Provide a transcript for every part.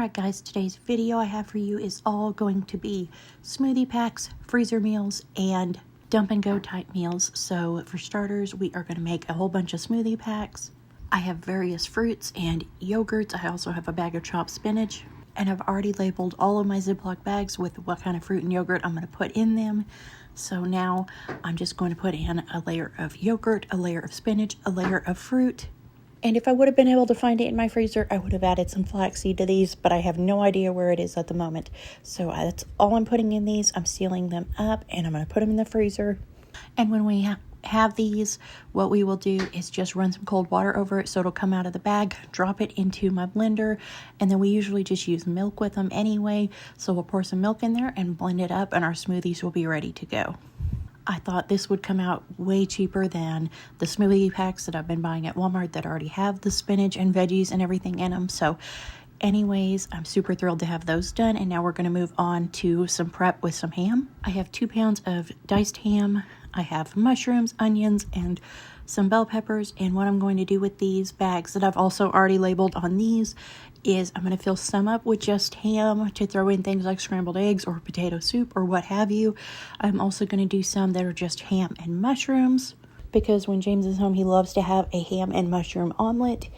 Alright guys, today's video I have for you is all going to be smoothie packs, freezer meals, and dump and go type meals. So for starters, we are going to make a whole bunch of smoothie packs. I have various fruits and yogurts. I also have a bag of chopped spinach. And I've already labeled all of my Ziploc bags with what kind of fruit and yogurt I'm going to put in them. So now I'm just going to put in a layer of yogurt, a layer of spinach, a layer of fruit. And if I would have been able to find it in my freezer, I would have added some flaxseed to these, but I have no idea where it is at the moment. So that's all I'm putting in these. I'm sealing them up, and I'm going to put them in the freezer. And when we have these, what we will do is just run some cold water over it so it'll come out of the bag, drop it into my blender, and then we usually just use milk with them anyway. So we'll pour some milk in there and blend it up, and our smoothies will be ready to go. I thought this would come out way cheaper than the smoothie packs that I've been buying at Walmart that already have the spinach and veggies and everything in them. So anyways, I'm super thrilled to have those done. And now we're going to move on to some prep with some ham. I have 2 pounds of diced ham. I have mushrooms, onions, and some bell peppers. And what I'm going to do with these bags that I've also already labeled on these is I'm going to fill some up with just ham to throw in things like scrambled eggs or potato soup or what have you. I'm also going to do some that are just ham and mushrooms, because when James is home, he loves to have a ham and mushroom omelet.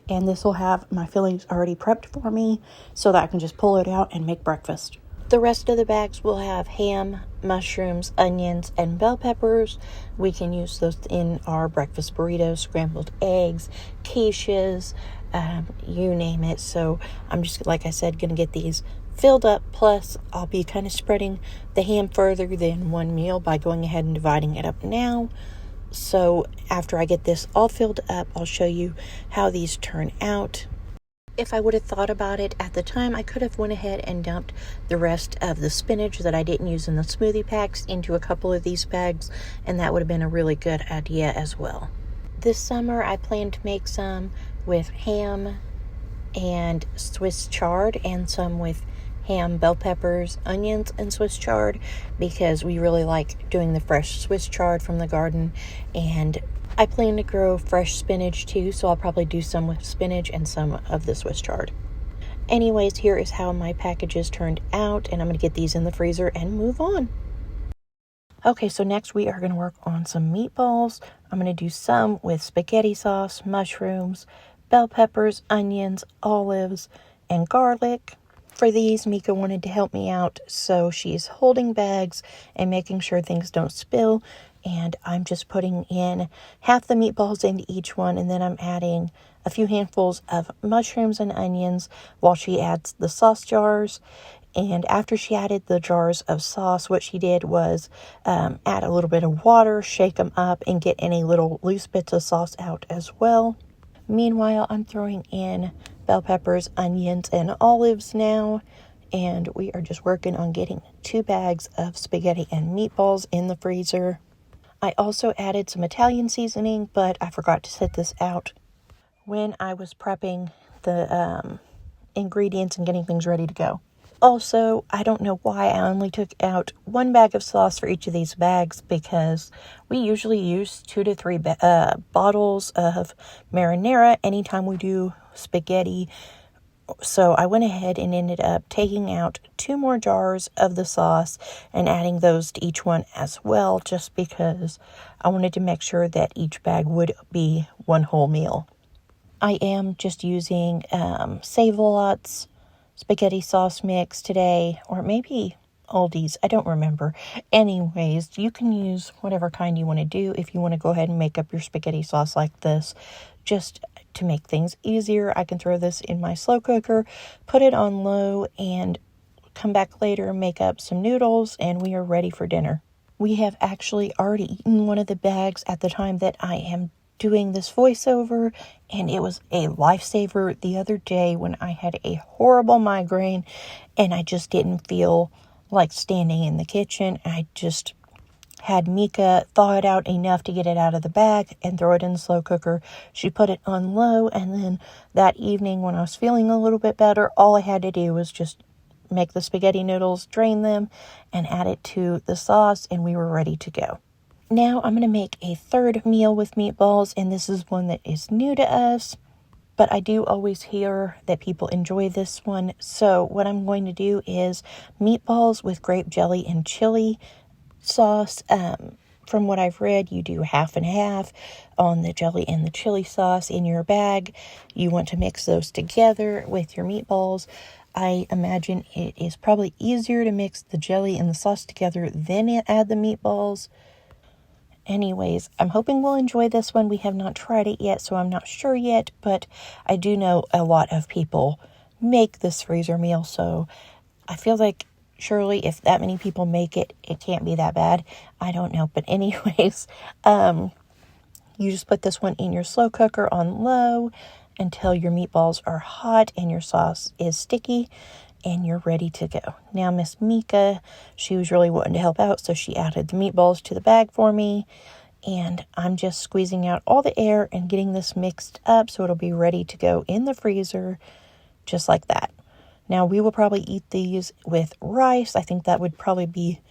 And this will have my fillings already prepped for me so that I can just pull it out and make breakfast. The rest of the bags will have ham, mushrooms, onions, and bell peppers. We can use those in our breakfast burritos, scrambled eggs, quiches, you name it. So I'm just, like I said, going to get these filled up. Plus, I'll be kind of spreading the ham further than one meal by going ahead and dividing it up now. So after I get this all filled up, I'll show you how these turn out. If I would have thought about it at the time, I could have went ahead and dumped the rest of the spinach that I didn't use in the smoothie packs into a couple of these bags, and that would have been a really good idea as well. This summer, I plan to make some with ham and Swiss chard, and some with ham, bell peppers, onions, and Swiss chard, because we really like doing the fresh Swiss chard from the garden. And I plan to grow fresh spinach too, so I'll probably do some with spinach and some of the Swiss chard. Anyways, here is how my packages turned out, and I'm going to get these in the freezer and move on. Okay, so next we are going to work on some meatballs. I'm going to do some with spaghetti sauce, mushrooms, bell peppers, onions, olives, and garlic. For these, Mika wanted to help me out, so she's holding bags and making sure things don't spill. And I'm just putting in half the meatballs into each one, and then I'm adding a few handfuls of mushrooms and onions while she adds the sauce jars. And after she added the jars of sauce, what she did was add a little bit of water, shake them up, and get any little loose bits of sauce out as well. Meanwhile, I'm throwing in bell peppers, onions, and olives now. And we are just working on getting 2 bags of spaghetti and meatballs in the freezer. I also added some Italian seasoning, but I forgot to set this out when I was prepping the ingredients and getting things ready to go. Also, I don't know why I only took out 1 bag of sauce for each of these bags, because we usually use 2 to 3 bottles of marinara anytime we do spaghetti. So I went ahead and ended up taking out 2 more jars of the sauce and adding those to each one as well, just because I wanted to make sure that each bag would be one whole meal. I am just using Save-A-Lot's spaghetti sauce mix today, or maybe Aldi's, I don't remember. Anyways, you can use whatever kind you want to do if you want to go ahead and make up your spaghetti sauce like this. Just to make things easier, I can throw this in my slow cooker, put it on low, and come back later, make up some noodles, and we are ready for dinner. We have actually already eaten one of the bags at the time that I am doing this voiceover, and it was a lifesaver the other day when I had a horrible migraine and I just didn't feel like standing in the kitchen. I just had Mika thaw it out enough to get it out of the bag and throw it in the slow cooker. She put it on low, and then that evening when I was feeling a little bit better, all I had to do was just make the spaghetti noodles, drain them, and add it to the sauce, and we were ready to go. Now I'm going to make a third meal with meatballs, and this is one that is new to us. but I do always hear that people enjoy this one. So what I'm going to do is meatballs with grape jelly and chili sauce. From what I've read, you do half and half on the jelly and the chili sauce in your bag. You want to mix those together with your meatballs. I imagine it is probably easier to mix the jelly and the sauce together than add the meatballs. Anyways, I'm hoping we'll enjoy this one. We have not tried it yet, so I'm not sure yet, but I do know a lot of people make this freezer meal, so I feel like surely if that many people make it, it can't be that bad. I don't know, but anyways, you just put this one in your slow cooker on low until your meatballs are hot and your sauce is sticky, and you're ready to go. Now, Miss Mika, she was really wanting to help out, so she added the meatballs to the bag for me, and I'm just squeezing out all the air and getting this mixed up so it'll be ready to go in the freezer, just like that. Now, we will probably eat these with rice. I think that would probably be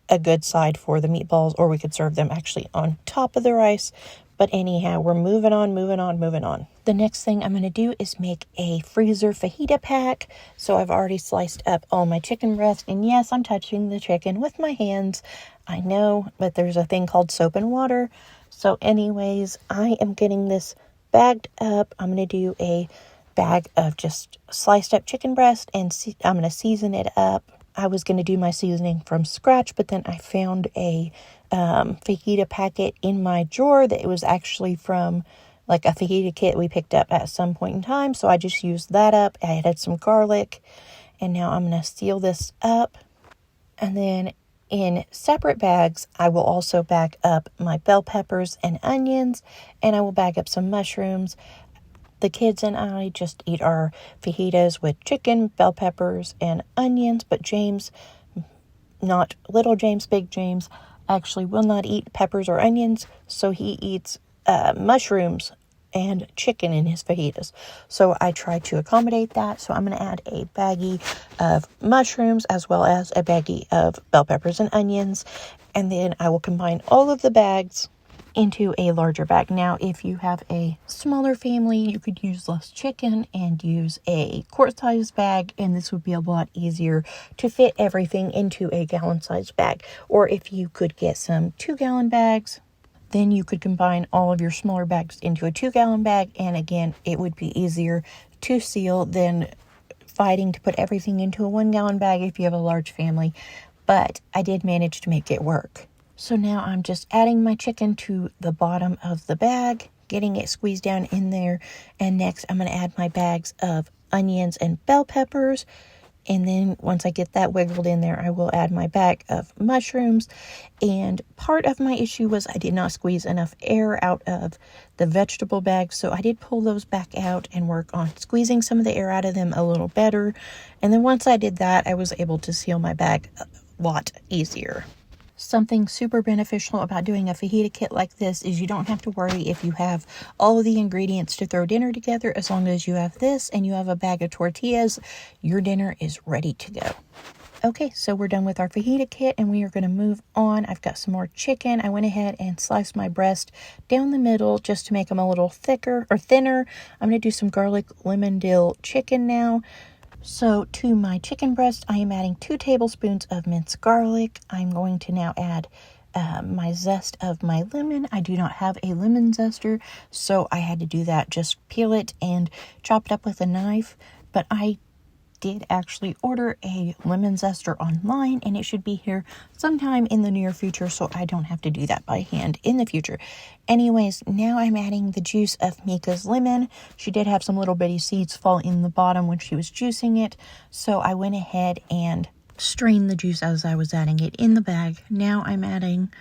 a good side for the meatballs, or we could serve them actually on top of the rice. But anyhow, we're moving on. The next thing I'm going to do is make a freezer fajita pack. So I've already sliced up all my chicken breast. And yes, I'm touching the chicken with my hands. I know, but there's a thing called soap and water. So anyways, I am getting this bagged up. I'm going to do a bag of just sliced up chicken breast, and I'm going to season it up. I was going to do my seasoning from scratch, but then I found a fajita packet in my drawer that it was actually from like a fajita kit we picked up at some point in time. So I just used that up. I added some garlic, and now I'm going to seal this up. And then in separate bags, I will also bag up my bell peppers and onions, and I will bag up some mushrooms. The kids and I just eat our fajitas with chicken, bell peppers, and onions, but James, not little James, big James, actually will not eat peppers or onions, so he eats mushrooms and chicken in his fajitas. So I try to accommodate that. So I'm going to add a baggie of mushrooms as well as a baggie of bell peppers and onions, and then I will combine all of the bags into a larger bag. Now, if you have a smaller family, you could use less chicken and use a quart-sized bag, and this would be a lot easier to fit everything into a gallon-sized bag. Or if you could get some 2-gallon bags, then you could combine all of your smaller bags into a 2-gallon bag, and again, it would be easier to seal than fighting to put everything into a 1-gallon bag if you have a large family. But I did manage to make it work. So now I'm just adding my chicken to the bottom of the bag, getting it squeezed down in there. And next I'm going to add my bags of onions and bell peppers. And then once I get that wiggled in there, I will add my bag of mushrooms. And part of my issue was I did not squeeze enough air out of the vegetable bags. So I did pull those back out and work on squeezing some of the air out of them a little better. And then once I did that, I was able to seal my bag a lot easier. Something super beneficial about doing a fajita kit like this is you don't have to worry if you have all of the ingredients to throw dinner together. As long as you have this and you have a bag of tortillas, your dinner is ready to go. Okay, so we're done with our fajita kit and we are going to move on. I've got some more chicken. I went ahead and sliced my breast down the middle just to make them a little thicker or thinner. I'm going to do some garlic lemon dill chicken now. So to my chicken breast, I am adding 2 tablespoons of minced garlic. I'm going to now add my zest of my lemon. I do not have a lemon zester, so I had to do that. Just peel it and chop it up with a knife. But I did actually order a lemon zester online, and it should be here sometime in the near future, so I don't have to do that by hand in the future. Anyways, now I'm adding the juice of Mika's lemon. She did have some little bitty seeds fall in the bottom when she was juicing it, so I went ahead and strained the juice as I was adding it in the bag. Now I'm adding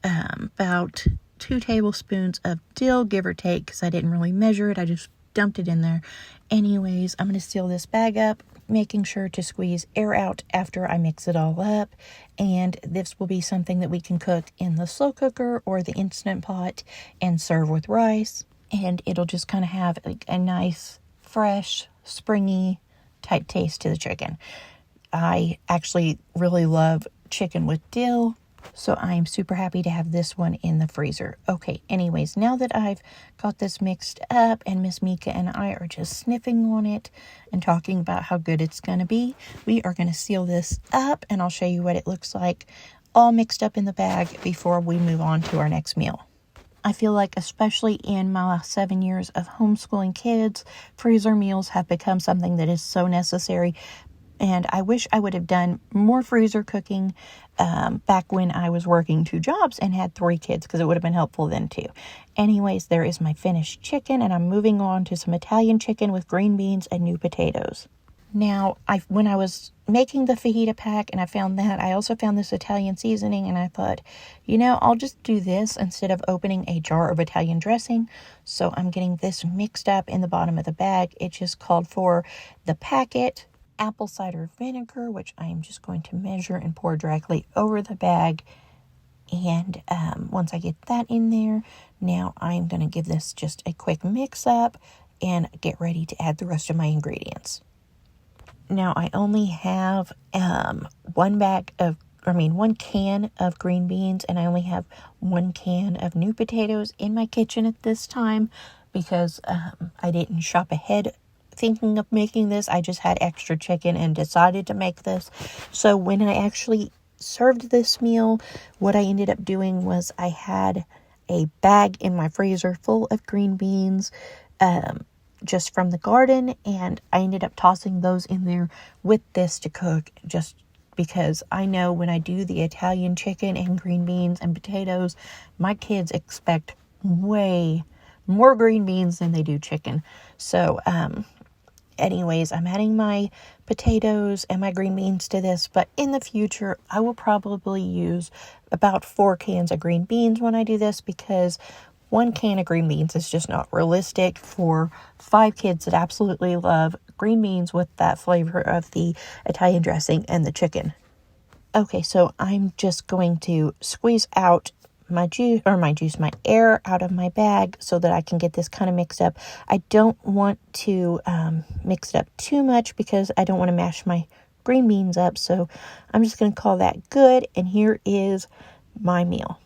about 2 tablespoons of dill, give or take, because I didn't really measure it. I just dumped it in there. Anyways, I'm going to seal this bag up, making sure to squeeze air out after I mix it all up. And this will be something that we can cook in the slow cooker or the Instant Pot and serve with rice. And it'll just kind of have like a nice, fresh, springy type taste to the chicken. I actually really love chicken with dill. So I'm super happy to have this one in the freezer. Okay, anyways, now that I've got this mixed up and Miss Mika and I are just sniffing on it and talking about how good it's going to be, we are going to seal this up and I'll show you what it looks like all mixed up in the bag before we move on to our next meal. I feel like, especially in my last 7 years of homeschooling kids, freezer meals have become something that is so necessary. And I wish I would have done more freezer cooking back when I was working 2 jobs and had 3 kids, because it would have been helpful then too. Anyways, there is my finished chicken, and I'm moving on to some Italian chicken with green beans and new potatoes. Now, when I was making the fajita pack and I found that, I also found this Italian seasoning, and I thought, I'll just do this instead of opening a jar of Italian dressing. So I'm getting this mixed up in the bottom of the bag. It just called for the packet, apple cider vinegar, which I am just going to measure and pour directly over the bag. And once I get that in there, now I'm going to give this just a quick mix up and get ready to add the rest of my ingredients. Now I only have one can of green beans, and I only have 1 can of new potatoes in my kitchen at this time because I didn't shop ahead thinking of making this. I just had extra chicken and decided to make this. So when I actually served this meal, what I ended up doing was I had a bag in my freezer full of green beans just from the garden, and I ended up tossing those in there with this to cook, just because I know when I do the Italian chicken and green beans and potatoes, my kids expect way more green beans than they do chicken. So anyways, I'm adding my potatoes and my green beans to this, but in the future, I will probably use about 4 cans of green beans when I do this, because 1 can of green beans is just not realistic for 5 kids that absolutely love green beans with that flavor of the Italian dressing and the chicken. Okay, so I'm just going to squeeze out my air out of my bag so that I can get this kind of mixed up. I don't want to mix it up too much because I don't want to mash my green beans up. So I'm just going to call that good. And here is my meal.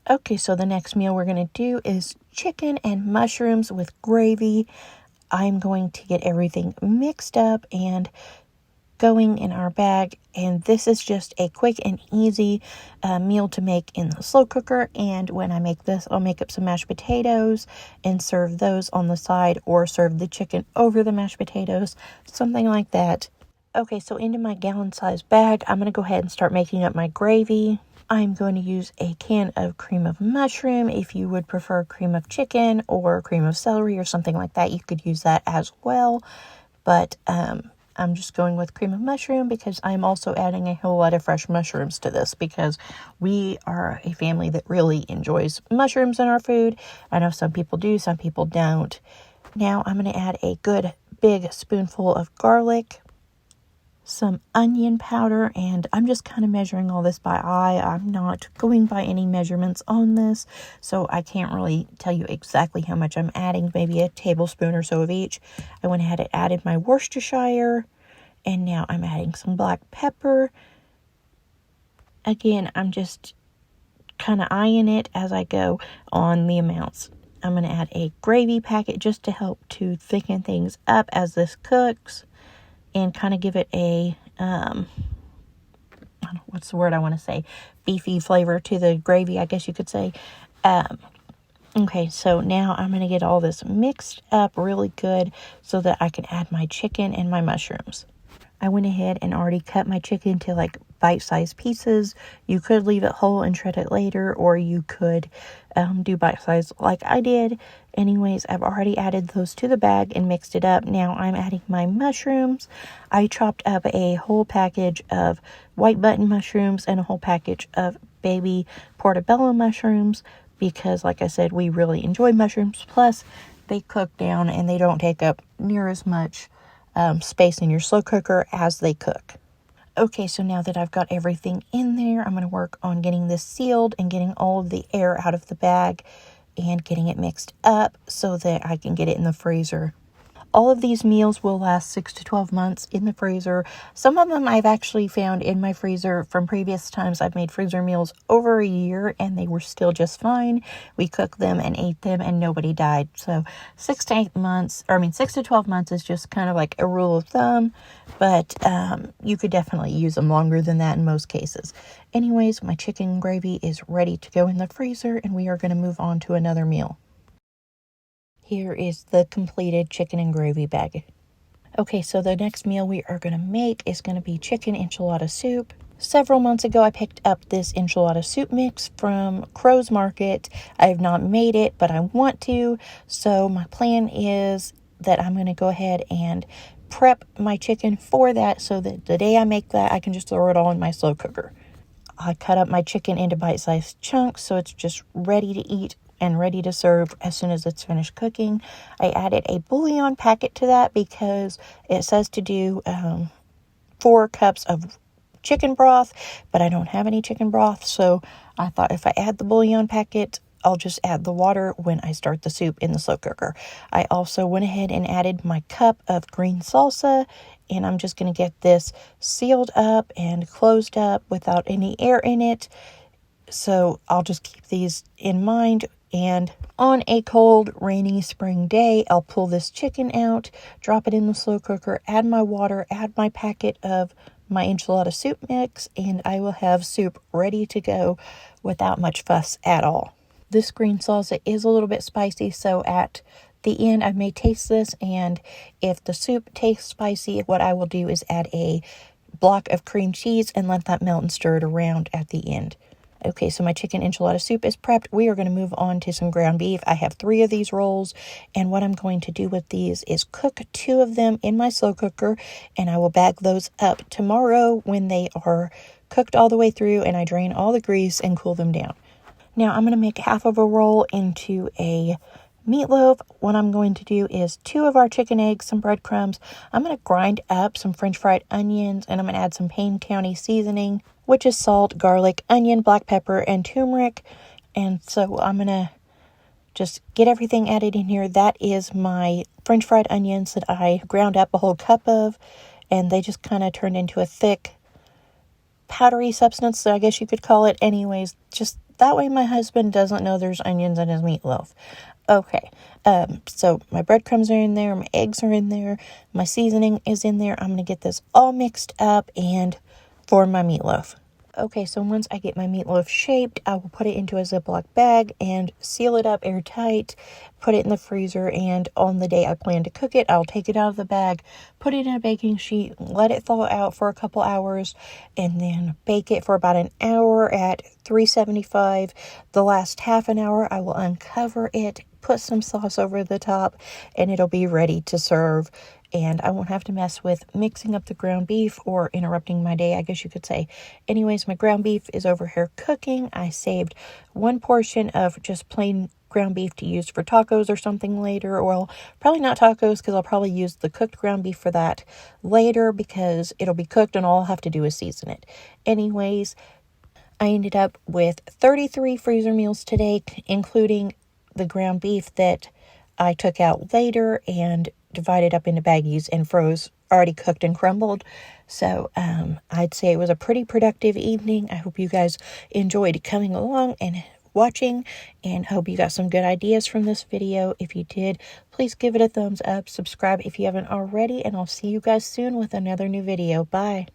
Okay, so the next meal we're going to do is chicken and mushrooms with gravy. I'm going to get everything mixed up and going in our bag, and this is just a quick and easy meal to make in the slow cooker. And when I make this, I'll make up some mashed potatoes and serve those on the side, or serve the chicken over the mashed potatoes, something like that. Okay, so into my gallon-sized bag, I'm going to go ahead and start making up my gravy. I'm going to use a can of cream of mushroom. If you would prefer cream of chicken or cream of celery or something like that, you could use that as well. But I'm just going with cream of mushroom because I'm also adding a whole lot of fresh mushrooms to this, because we are a family that really enjoys mushrooms in our food. I know some people do, some people don't. Now I'm going to add a good big spoonful of garlic, some onion powder, and I'm just kind of measuring all this by eye. I'm not going by any measurements on this, so I can't really tell you exactly how much I'm adding, maybe a tablespoon or so of each. I went ahead and added my Worcestershire, and now I'm adding some black pepper. Again, I'm just kind of eyeing it as I go on the amounts. I'm going to add a gravy packet just to help to thicken things up as this cooks, and kind of give it a, what's the word I want to say? Beefy flavor to the gravy, I guess you could say. Okay, so now I'm going to get all this mixed up really good so that I can add my chicken and my mushrooms. I went ahead and already cut my chicken to like bite-sized pieces. You could leave it whole and shred it later, or you could do bite-sized like I did. Anyways, I've already added those to the bag and mixed it up. Now I'm adding my mushrooms. I chopped up a whole package of white button mushrooms and a whole package of baby portobello mushrooms, because like I said, we really enjoy mushrooms. Plus, they cook down and they don't take up near as much space in your slow cooker as they cook. Okay, so now that I've got everything in there, I'm going to work on getting this sealed and getting all of the air out of the bag and getting it mixed up so that I can get it in the freezer. All of these meals will last 6 to 12 months in the freezer. Some of them I've actually found in my freezer from previous times I've made freezer meals over a year and they were still just fine. We cooked them and ate them and nobody died. So 6 to 12 months is just kind of like a rule of thumb, but you could definitely use them longer than that in most cases. Anyways, my chicken gravy is ready to go in the freezer and we are going to move on to another meal. Here is the completed chicken and gravy bag. Okay, so the next meal we are going to make is going to be chicken enchilada soup. Several months ago, I picked up this enchilada soup mix from Crow's Market. I have not made it, but I want to. So my plan is that I'm going to go ahead and prep my chicken for that so that the day I make that, I can just throw it all in my slow cooker. I cut up my chicken into bite-sized chunks so it's just ready to eat and ready to serve as soon as it's finished cooking. I added a bouillon packet to that because it says to do 4 cups of chicken broth, but I don't have any chicken broth, so I thought if I add the bouillon packet, I'll just add the water when I start the soup in the slow cooker. I also went ahead and added my cup of green salsa, and I'm just going to get this sealed up and closed up without any air in it. So I'll just keep these in mind. And on a cold, rainy spring day, I'll pull this chicken out, drop it in the slow cooker, add my water, add my packet of my enchilada soup mix, and I will have soup ready to go without much fuss at all. This green salsa is a little bit spicy, so at the end I may taste this, and if the soup tastes spicy, what I will do is add a block of cream cheese and let that melt and stir it around at the end. Okay, so my chicken enchilada soup is prepped. We are going to move on to some ground beef. I have 3 of these rolls, and what I'm going to do with these is cook 2 of them in my slow cooker, and I will bag those up tomorrow when they are cooked all the way through, and I drain all the grease and cool them down. Now, I'm going to make half of a roll into a meatloaf. What I'm going to do is 2 of our chicken eggs, some breadcrumbs. I'm going to grind up some French fried onions, and I'm going to add some Payne County seasoning, which is salt, garlic, onion, black pepper, and turmeric. And so I'm going to just get everything added in here. That is my French fried onions that I ground up a whole cup of, and they just kind of turned into a thick, powdery substance, so I guess you could call it. Anyways, just that way my husband doesn't know there's onions in his meatloaf. Okay, so my breadcrumbs are in there, my eggs are in there, my seasoning is in there. I'm going to get this all mixed up and form my meatloaf. Okay, so once I get my meatloaf shaped, I will put it into a Ziploc bag and seal it up airtight, put it in the freezer, and on the day I plan to cook it, I'll take it out of the bag, put it in a baking sheet, let it thaw out for a couple hours, and then bake it for about an hour at 375. The last half an hour, I will uncover it, put some sauce over the top, and it'll be ready to serve. And I won't have to mess with mixing up the ground beef or interrupting my day, I guess you could say. Anyways, my ground beef is over here cooking. I saved 1 portion of just plain ground beef to use for tacos or something later. Well, probably not tacos because I'll probably use the cooked ground beef for that later because it'll be cooked and all I'll have to do is season it. Anyways, I ended up with 33 freezer meals today, including the ground beef that I took out later and divided up into baggies and froze already cooked and crumbled. So I'd say it was a pretty productive evening. I hope you guys enjoyed coming along and watching, and hope you got some good ideas from this video. If you did, please give it a thumbs up, subscribe if you haven't already, and I'll see you guys soon with another new video. Bye.